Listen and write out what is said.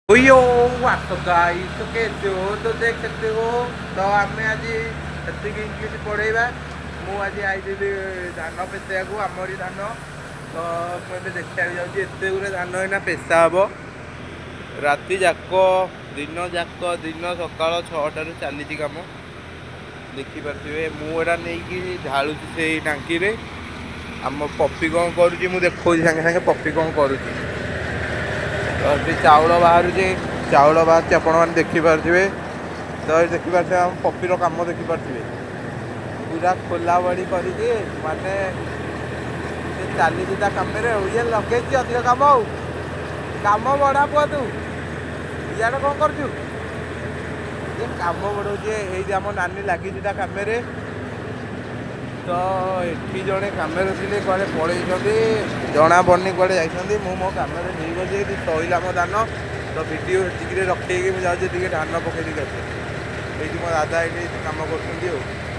OYO WhatsApp guys तो कैसे हो तो देख सकते हो तो आम आज एतिक इंग्लीश पढ़ेगा मु आज आई धान पेसैया आमरी धान तो मुझे देखा जाऊँगी एत गुरे धान एना पेसा हम राति जाक दिन सकाल 6 चली कम देखिपे मुझा नहीं ढालुची से टांकी आम पपी कौन करुँच मुझे देखा सागे सागे पपी कौन करुँच तो चाउल बाहर चाउल बाहर आपण मैंने देखिपे तो देखिपे आम पपीर कम देखिपे पूरा खोला बड़ी कर माने चली कम ये लगे अधिक कम कम बढ़ा पुआ तू इे कौन कर कम बढ़ाऊे ये आम नानी लगी कम तो ये जड़े कम थे कड़े पलि जना पड़नी कड़े जाइए मो कम नहीं गली सैला मो धान तो भिडियो से रखे मुझे धान पकड़ आसे ये मो दादा ये कम कर